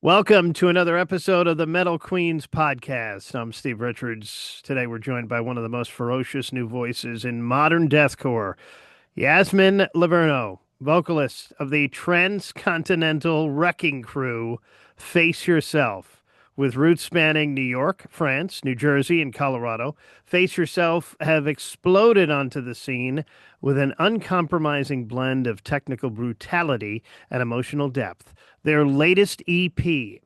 Welcome to another episode of the Metal Queens podcast. I'm Steve Richards. Today we're joined by one of the most ferocious new voices in modern deathcore, Yasmine Liverneaux, vocalist of the transcontinental wrecking crew Face Yourself. With roots spanning New York, France, New Jersey, and Colorado, Face Yourself have exploded onto the scene with an uncompromising blend of technical brutality and emotional depth. Their latest EP,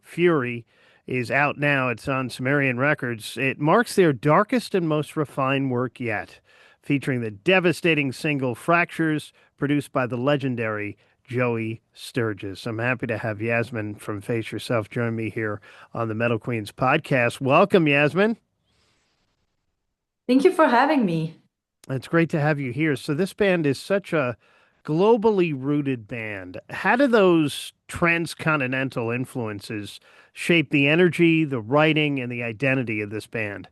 Fury, is out now. It's on Sumerian Records. It marks their darkest and most refined work yet, featuring the devastating single Fractures, produced by the legendary Joey Sturgis. I'm happy to have Yasmine from Face Yourself join me here on the Metal Queens podcast. Welcome, Yasmine. Thank you for having me. It's great to have you here. So this band is such a globally rooted band. How do those transcontinental influences shape the energy, the writing, and the identity of this band?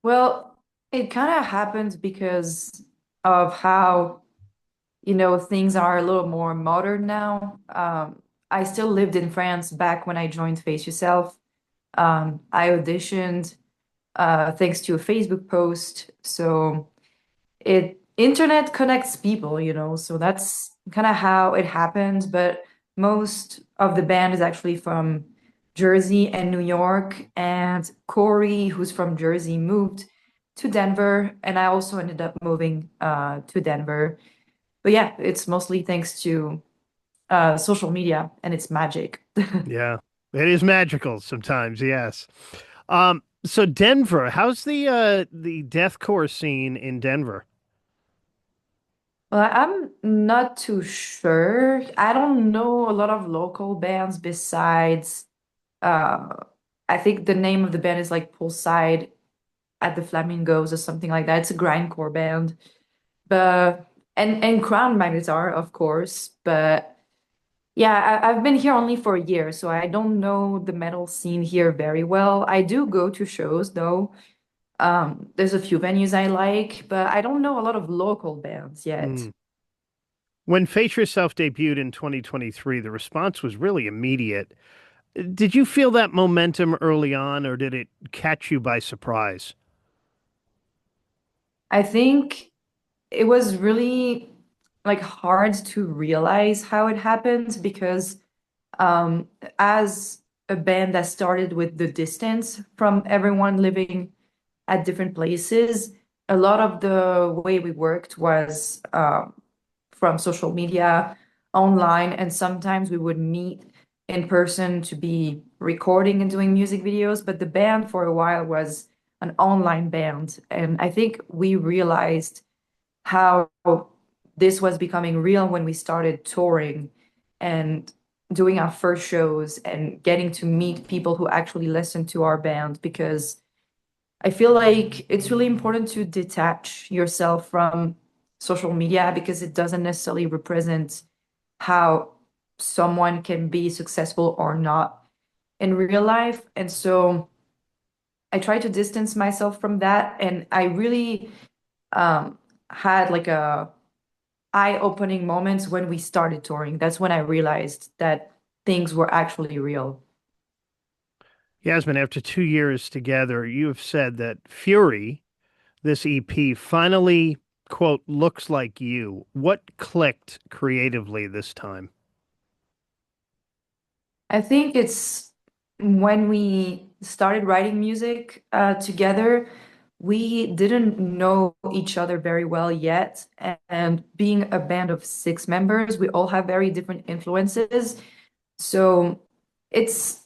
Well, it kind of happened because of how, things are a little more modern now. I still lived in France back when I joined Face Yourself. I auditioned thanks to a Facebook post. So internet connects people, so that's kind of how it happened. But most of the band is actually from Jersey and New York, and Corey, who's from Jersey, moved to Denver, and I also ended up moving to Denver. But yeah, it's mostly thanks to social media and its magic. Yeah, it is magical sometimes, yes. So Denver, how's the deathcore scene in Denver? Well, I'm not too sure. I don't know a lot of local bands besides uh I think the name of the band is like Poolside at the Flamingos or something like that. It's a grindcore band. But and Crown Magnetar, of course. But yeah, I've been here only for a year, so I don't know the metal scene here very well. I do go to shows though. There's a few venues I like, but I don't know a lot of local bands yet. Hmm. When Face Yourself debuted in 2023, the response was really immediate. Did you feel that momentum early on, or did it catch you by surprise? I think it was really like hard to realize how it happened because um, as a band that started with the distance from everyone living at different places, a lot of the way we worked was from social media, online, and sometimes we would meet in person to be recording and doing music videos. But the band for a while was an online band, and I think we realized how this was becoming real when we started touring and doing our first shows and getting to meet people who actually listen to our band because I feel like it's really important to detach yourself from social media because it doesn't necessarily represent how someone can be successful or not in real life. And so I try to distance myself from that. And I really had like a eye-opening moments when we started touring. That's when I realized that things were actually real. Yasmin, after 2 years together, you have said that Fury, this EP, finally, quote, looks like you. What clicked creatively this time? I think it's when we started writing music together, we didn't know each other very well yet. And being a band of six members, we all have very different influences. So it's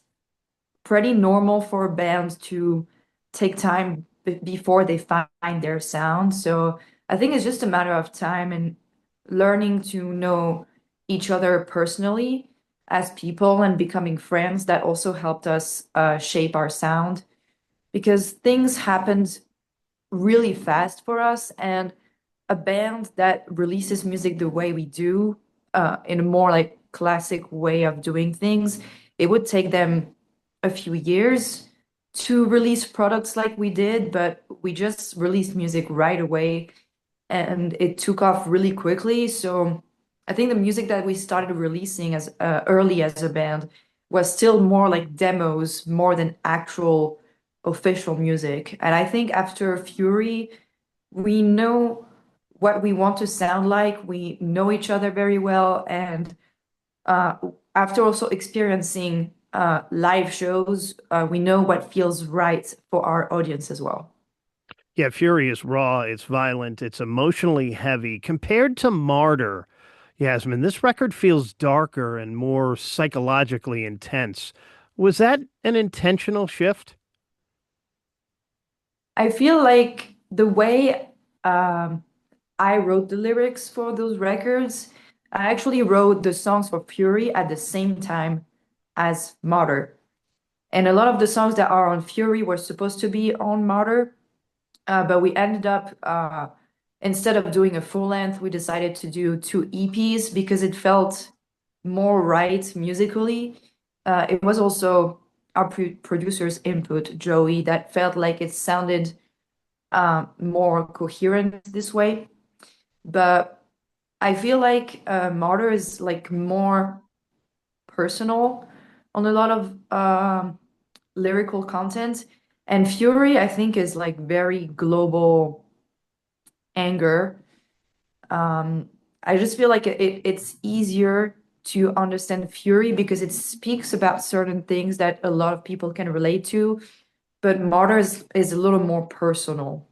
pretty normal for a band to take time before they find their sound. So I think it's just a matter of time and learning to know each other personally as people and becoming friends that also helped us shape our sound because things happened really fast for us and a band that releases music the way we do in a more like classic way of doing things, it would take them a few years to release products like we did, but we just released music right away and it took off really quickly. So I think the music that we started releasing as early as a band was still more like demos more than actual official music. And I think after Fury, we know what we want to sound like. We know each other very well, and uh, after also experiencing live shows, we know what feels right for our audience as well. Yeah, Fury is raw, it's violent, it's emotionally heavy. Compared to Martyr, Yasmin, this record feels darker and more psychologically intense. Was that an intentional shift? I feel like the way I wrote the lyrics for those records, I actually wrote the songs for Fury at the same time as Martyr. And a lot of the songs that are on Fury were supposed to be on Martyr, but we ended up, instead of doing a full length, we decided to do two EPs because it felt more right musically. It was also our producer's input, Joey, that felt like it sounded more coherent this way. But I feel like Martyr is like more personal on a lot of lyrical content, and Fury, I think, is like very global anger. Um, I just feel like it's easier to understand Fury because it speaks about certain things that a lot of people can relate to, but is a little more personal.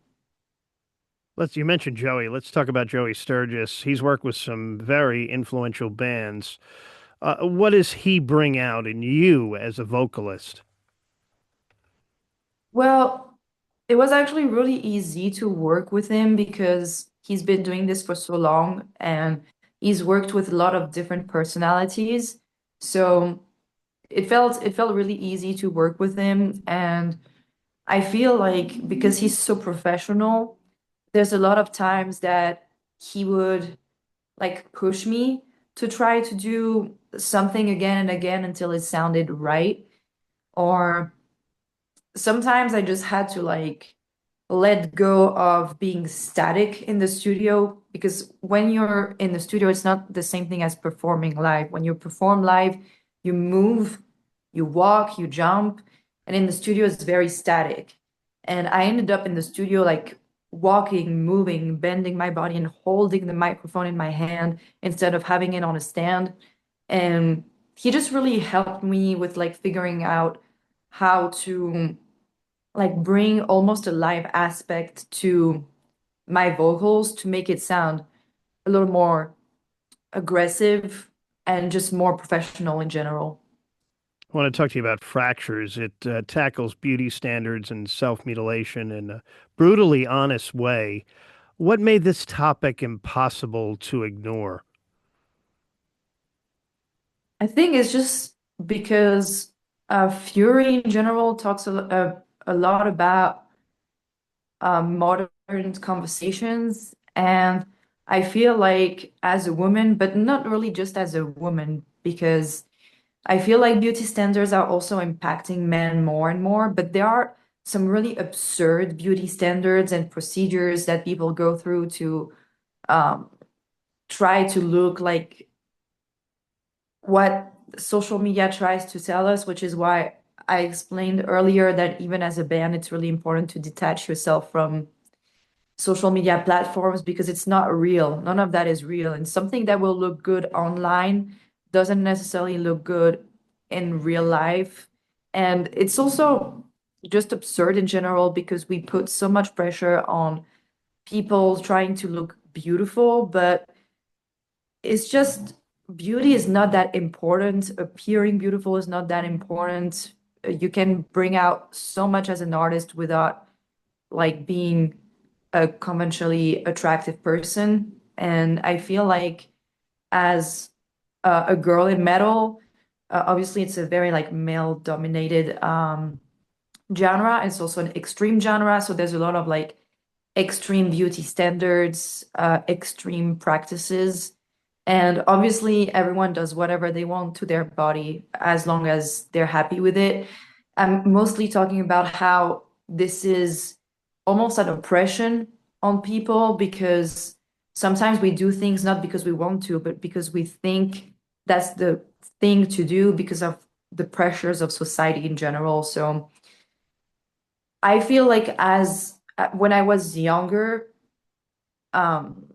You mentioned Joey. Let's talk about Joey Sturgis. He's worked with some very influential bands. What does he bring out in you as a vocalist? Well, it was actually really easy to work with him because he's been doing this for so long and he's worked with a lot of different personalities. So it felt really easy to work with him, and I feel like because he's so professional, there's a lot of times that he would like push me to try to do something again and again until it sounded right. Or sometimes I just had to like let go of being static in the studio because when you're in the studio, it's not the same thing as performing live. When you perform live, you move, you walk, you jump, and in the studio, it's very static. And I ended up in the studio like walking, moving, bending my body, and holding the microphone in my hand instead of having it on a stand. And he just really helped me with like figuring out how to like bring almost a live aspect to my vocals to make it sound a little more aggressive and just more professional in general. I want to talk to you about Fractures. It tackles beauty standards and self-mutilation in a brutally honest way. What made this topic impossible to ignore? I think it's just because Fury in general talks a lot about modern conversations. And I feel like as a woman, but not really just as a woman, because I feel like beauty standards are also impacting men more and more, but there are some really absurd beauty standards and procedures that people go through to um, try to look like what social media tries to tell us, which is why I explained earlier that even as a band, it's really important to detach yourself from social media platforms because it's not real. None of that is real. And something that will look good online doesn't necessarily look good in real life. And it's also just absurd in general because we put so much pressure on people trying to look beautiful, but it's just beauty is not that important. Appearing beautiful is not that important. You can bring out so much as an artist without like being a conventionally attractive person. And I feel like as a girl in metal, obviously it's a very like male dominated genre. It's also an extreme genre. So there's a lot of like extreme beauty standards, extreme practices. And obviously, everyone does whatever they want to their body as long as they're happy with it. I'm mostly talking about how this is almost an oppression on people because sometimes we do things not because we want to, but because we think that's the thing to do because of the pressures of society in general. So I feel like as when I was younger, um,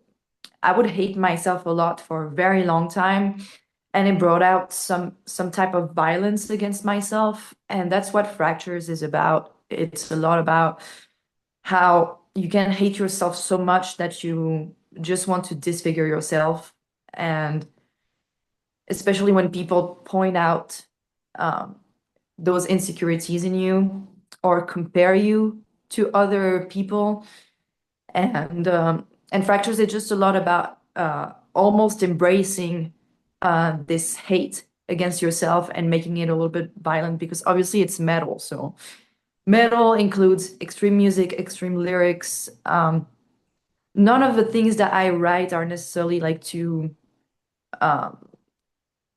I would hate myself a lot for a very long time, and it brought out some type of violence against myself, and that's what Fractures is about. It's a lot about how you can hate yourself so much that you just want to disfigure yourself, and especially when people point out um, those insecurities in you or compare you to other people. And Fractures is just a lot about almost embracing this hate against yourself and making it a little bit violent, because obviously it's metal. So metal includes extreme music, extreme lyrics. None of the things that I write are necessarily like to um,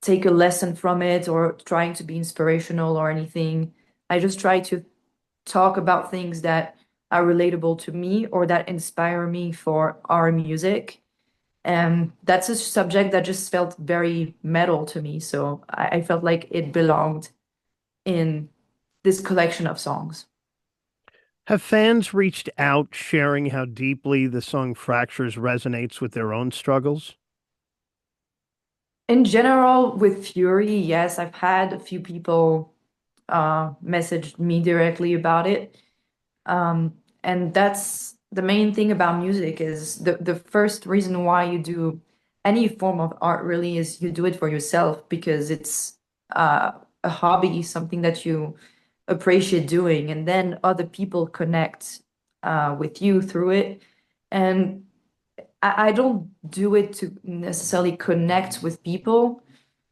take a lesson from it or trying to be inspirational or anything. I just try to talk about things that are relatable to me or that inspire me for our music. And that's a subject that just felt very metal to me. So I felt like it belonged in this collection of songs. Have fans reached out sharing how deeply the song Fractures resonates with their own struggles? In general, with Fury, yes, I've had a few people message me directly about it. And that's the main thing about music is the first reason why you do any form of art really is you do it for yourself because it's a hobby, something that you appreciate doing, and then other people connect with you through it. And I don't do it to necessarily connect with people.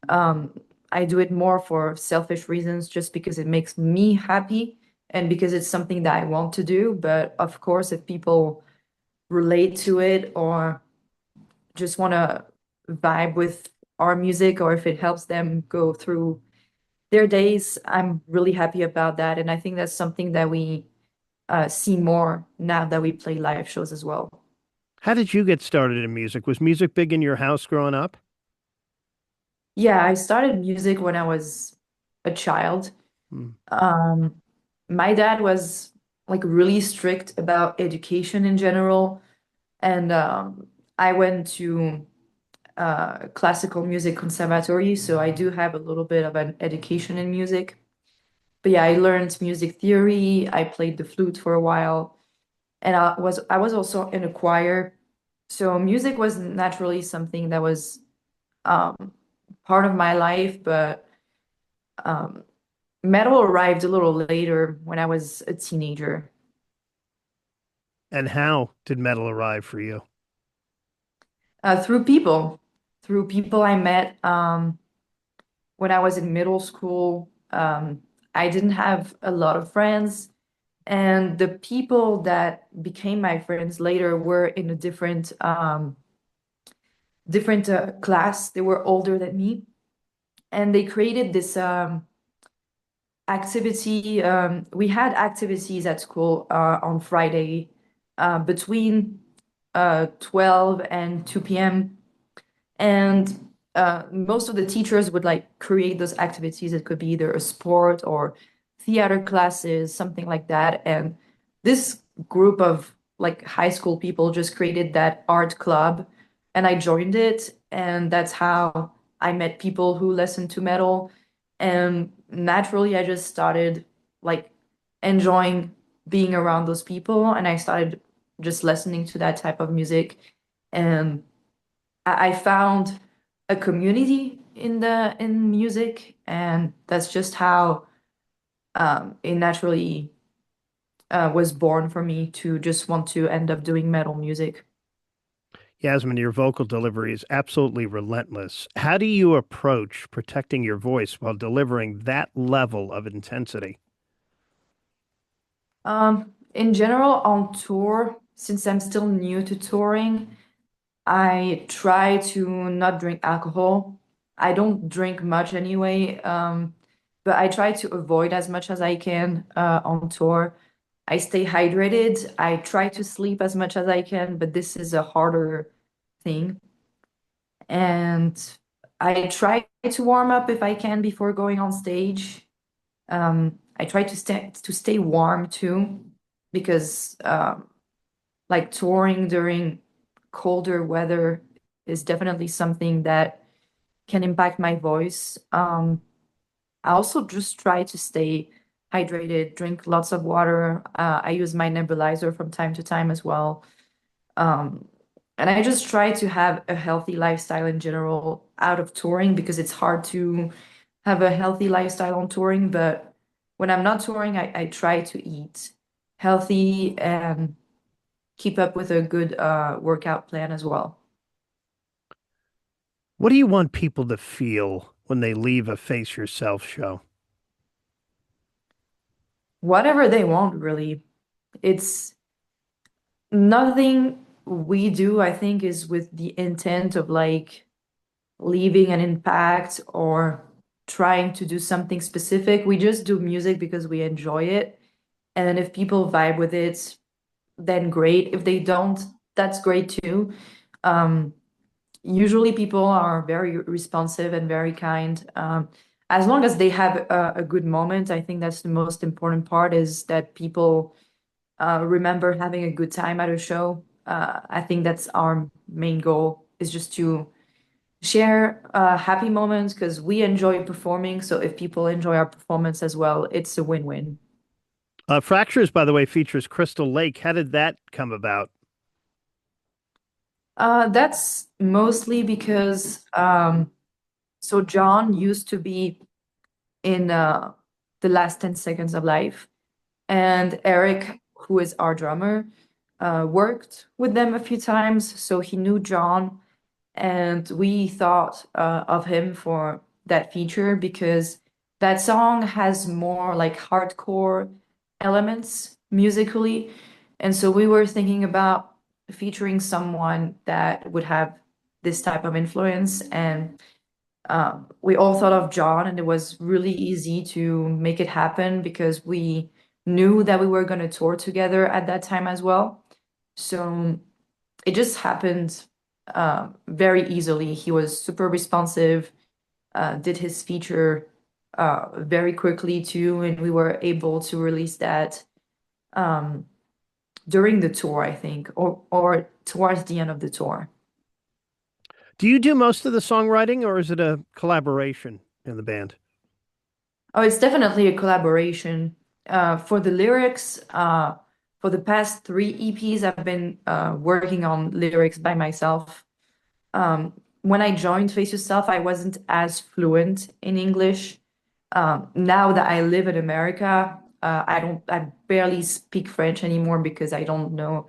Um, I do it more for selfish reasons, just because it makes me happy and because it's something that I want to do. But of course, if people relate to it or just want to vibe with our music, or if it helps them go through their days, I'm really happy about that. And I think that's something that we see more now that we play live shows as well. How did you get started in music? Was music big in your house growing up? Yeah, I started music when I was a child. Hmm. Um, my dad was like really strict about education in general, and I went to classical music conservatory, so I do have a little bit of an education in music. But yeah, I learned music theory. I played the flute for a while, and I was also in a choir. So music was naturally something that was um, part of my life, but um, metal arrived a little later when I was a teenager. And how did metal arrive for you? Through people I met when I was in middle school. I didn't have a lot of friends, and the people that became my friends later were in a different class. They were older than me, and they created this activity. We had activities at school on Friday between 12 and 2 p.m. And most of the teachers would like create those activities. It could be either a sport or theater classes, something like that. And this group of like high school people just created that art club, and I joined it. And that's how I met people who listened to metal. And naturally, I just started like enjoying being around those people, and I started just listening to that type of music. And I found a community in music, and that's just how it naturally was born for me to just want to end up doing metal music. Yasmin, your vocal delivery is absolutely relentless. How do you approach protecting your voice while delivering that level of intensity? In general, on tour, since I'm still new to touring, I try to not drink alcohol. I don't drink much anyway, but I try to avoid as much as I can on tour. I stay hydrated. I try to sleep as much as I can, but this is a harder thing. And I try to warm up if I can before going on stage. I try to stay warm too, because like touring during colder weather is definitely something that can impact my voice. I also just try to stay hydrated, drink lots of water. I use my nebulizer from time to time as well. Um, and I just try to have a healthy lifestyle in general out of touring, because it's hard to have a healthy lifestyle on touring. But when I'm not touring, I try to eat healthy and keep up with a good workout plan as well. What do you want people to feel when they leave a Face Yourself show? Whatever they want, really. It's nothing we do, I think, is with the intent of like leaving an impact or trying to do something specific. We just do music because we enjoy it. And then if people vibe with it, then great. If they don't, that's great too. Um, Usually people are very responsive and very kind. As long as they have a good moment, I think that's the most important part, is that people remember having a good time at a show. I think that's our main goal, is just to share happy moments, because we enjoy performing. So if people enjoy our performance as well, it's a win-win. Fractures, by the way, features Crystal Lake. How did that come about? That's mostly because so John used to be in the last 10 seconds of life, and Eric, who is our drummer, worked with them a few times, so he knew John. And we thought of him for that feature because that song has more like hardcore elements musically. And so we were thinking about featuring someone that would have this type of influence. And we all thought of John, and it was really easy to make it happen because we knew that we were going to tour together at that time as well. So it just happened very easily. He was super responsive, did his feature very quickly too, and we were able to release that um, during the tour, I think, or towards the end of the tour. Do you do most of the songwriting or is it a collaboration in the band? Oh, it's definitely a collaboration. For the lyrics, for the past three EPs, I've been working on lyrics by myself. When I joined Face Yourself, I wasn't as fluent in English. Now that I live in America, I barely speak French anymore because I don't know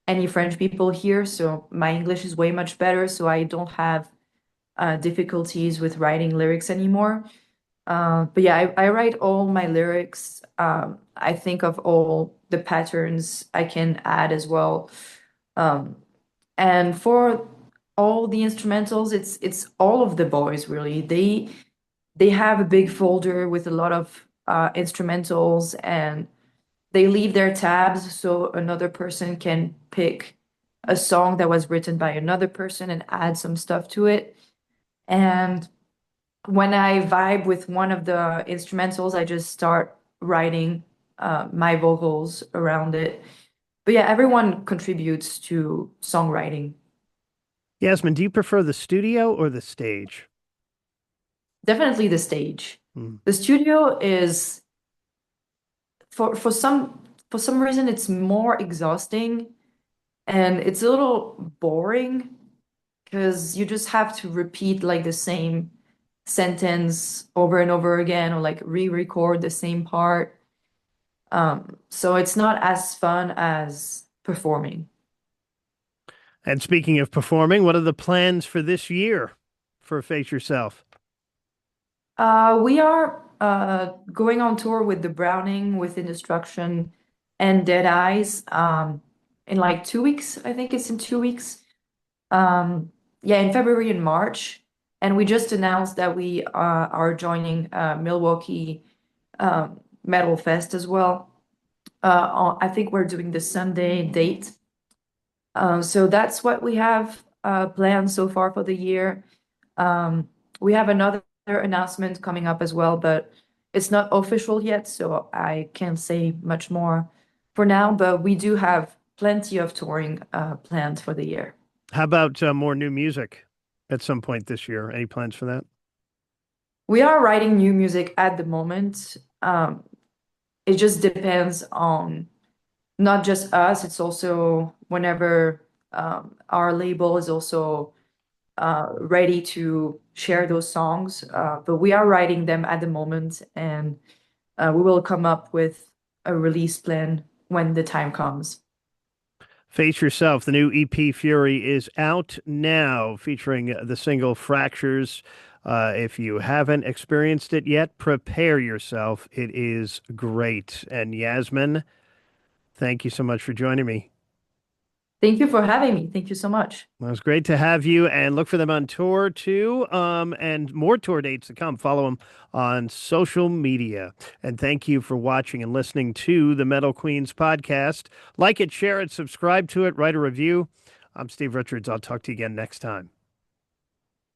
any French people here. So my English is way much better. So I don't have difficulties with writing lyrics anymore. But yeah, I write all my lyrics. I think of all the patterns I can add as well. Um, and for all the instrumentals, it's all of the boys really. They have a big folder with a lot of instrumentals, and they leave their tabs so another person can pick a song that was written by another person and add some stuff to it. And when I vibe with one of the instrumentals, I just start writing my vocals around it. But yeah, everyone contributes to songwriting. Yasmin, do you prefer the studio or the stage? Definitely the stage. Hmm. The studio is for some reason it's more exhausting, and it's a little boring because you just have to repeat like the same sentence over and over again, or like re-record the same part. So it's not as fun as performing. And speaking of performing, what are the plans for this year for Face Yourself? We are going on tour with the Browning, Within Destruction, and Dead Eyes in like 2 weeks. I think it's in 2 weeks. Um, yeah, in February and March. And we just announced that we are joining Milwaukee Metal Fest as well. I think we're doing the Sunday date. So that's what we have planned so far for the year. Um, we have another announcement coming up as well, but it's not official yet, so I can't say much more for now. But we do have plenty of touring planned for the year. How about more new music at some point this year? Any plans for that? We are writing new music at the moment. It just depends on not just us, it's also whenever our label is also ready to share those songs. But we are writing them at the moment, and we will come up with a release plan when the time comes. Face Yourself, the new EP Fury, is out now, featuring the single Fractures. If you haven't experienced it yet, prepare yourself. It is great. And Yasmin, thank you so much for joining me. Thank you for having me. Thank you so much. Well, it was great to have you, and look for them on tour too, and more tour dates to come. Follow them on social media. And thank you for watching and listening to the Metal Queens podcast. Like it, share it, subscribe to it, write a review. I'm Steve Richards. I'll talk to you again next time.